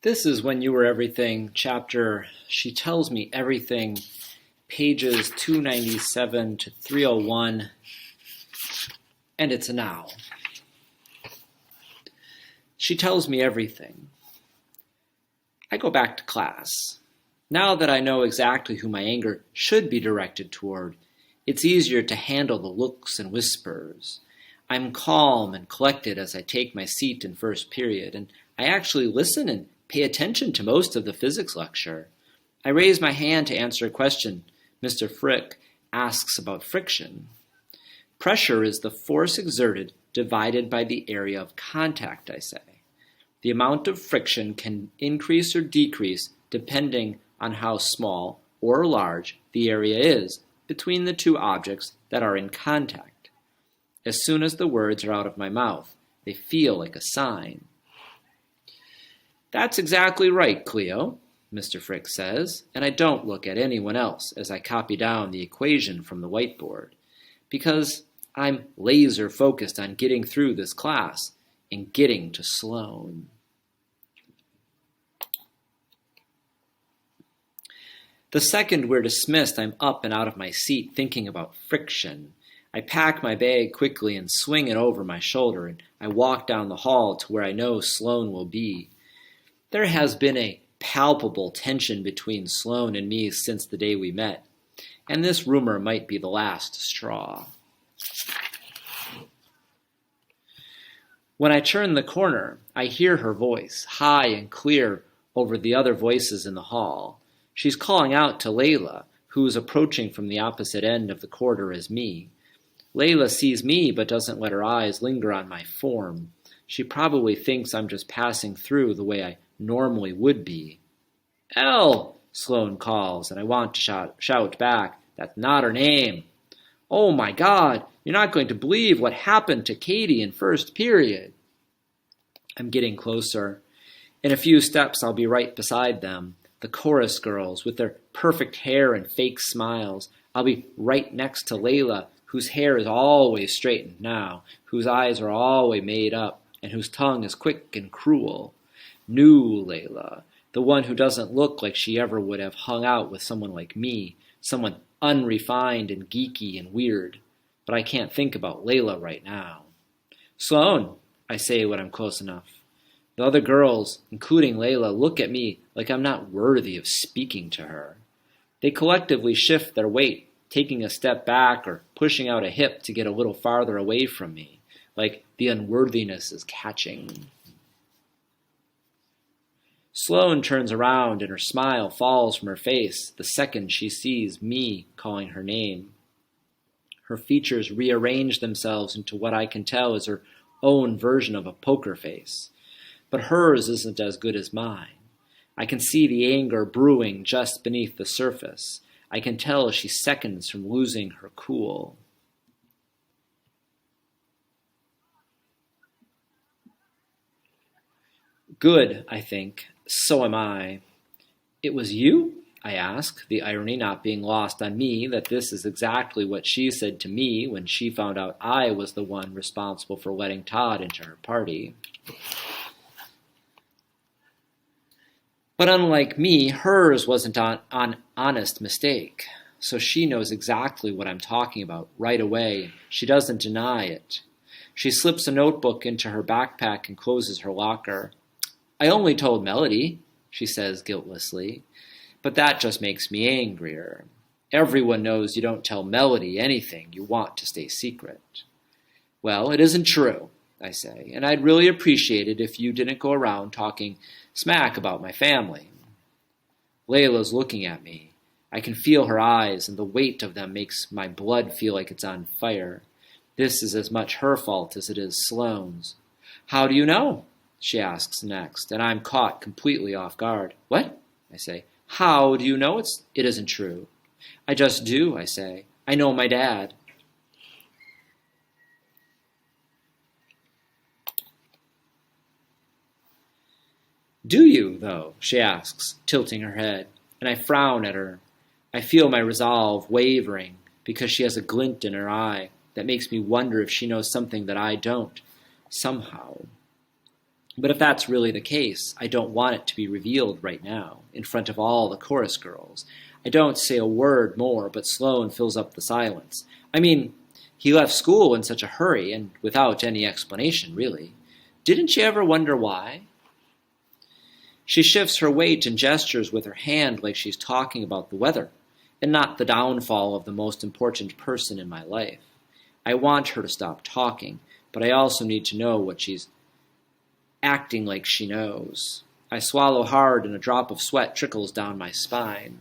This is When You Were Everything, chapter She Tells Me Everything, pages 297 to 301, and it's a now. She tells me everything. I go back to class. Now that I know exactly who my anger should be directed toward, it's easier to handle the looks and whispers. I'm calm and collected as I take my seat in first period, and I actually listen and pay attention to most of the physics lecture. I raise my hand to answer a question. Mr. Frick asks about friction. Pressure is the force exerted divided by the area of contact, I say. The amount of friction can increase or decrease depending on how small or large the area is between the two objects that are in contact. As soon as the words are out of my mouth, they feel like a sign. That's exactly right, Cleo, Mr. Frick says, and I don't look at anyone else as I copy down the equation from the whiteboard, because I'm laser focused on getting through this class and getting to Sloan. The second we're dismissed, I'm up and out of my seat thinking about friction. I pack my bag quickly and swing it over my shoulder, and I walk down the hall to where I know Sloan will be. There has been a palpable tension between Sloan and me since the day we met, and this rumor might be the last straw. When I turn the corner, I hear her voice, high and clear over the other voices in the hall. She's calling out to Layla, who's approaching from the opposite end of the corridor as me. Layla sees me but doesn't let her eyes linger on my form. She probably thinks I'm just passing through the way I normally would be. Elle, Sloan calls, and I want to shout back, that's not her name. Oh my God, you're not going to believe what happened to Katie in first period. I'm getting closer. In a few steps, I'll be right beside them, the chorus girls with their perfect hair and fake smiles. I'll be right next to Layla, whose hair is always straightened now, whose eyes are always made up, and whose tongue is quick and cruel. New Layla, the one who doesn't look like she ever would have hung out with someone like me, someone unrefined and geeky and weird. But I can't think about Layla right now. Sloan, I say when I'm close enough. The other girls, including Layla, look at me like I'm not worthy of speaking to her. They collectively shift their weight, taking a step back or pushing out a hip to get a little farther away from me, like the unworthiness is catching. Sloan turns around and her smile falls from her face the second she sees me calling her name. Her features rearrange themselves into what I can tell is her own version of a poker face. But hers isn't as good as mine. I can see the anger brewing just beneath the surface. I can tell she's seconds from losing her cool. Good, I think. So am I. It was you? I ask, the irony not being lost on me that this is exactly what she said to me when she found out I was the one responsible for letting Todd into her party. But unlike me, hers wasn't an honest mistake. So she knows exactly what I'm talking about right away. She doesn't deny it. She slips a notebook into her backpack and closes her locker. I only told Melody, she says guiltlessly, but that just makes me angrier. Everyone knows you don't tell Melody anything you want to stay secret. Well, it isn't true, I say, and I'd really appreciate it if you didn't go around talking smack about my family. Layla's looking at me. I can feel her eyes, and the weight of them makes my blood feel like it's on fire. This is as much her fault as it is Sloane's. How do you know? She asks next, and I'm caught completely off guard. What? I say. How do you know it isn't true? I just do, I say. I know my dad. Do you, though? She asks, tilting her head, and I frown at her. I feel my resolve wavering because she has a glint in her eye that makes me wonder if she knows something that I don't, somehow. But if that's really the case, I don't want it to be revealed right now, in front of all the chorus girls. I don't say a word more, but Sloane fills up the silence. I mean, he left school in such a hurry, and without any explanation, really. Didn't you ever wonder why? She shifts her weight and gestures with her hand like she's talking about the weather, and not the downfall of the most important person in my life. I want her to stop talking, but I also need to know what she's acting like she knows. I swallow hard and a drop of sweat trickles down my spine.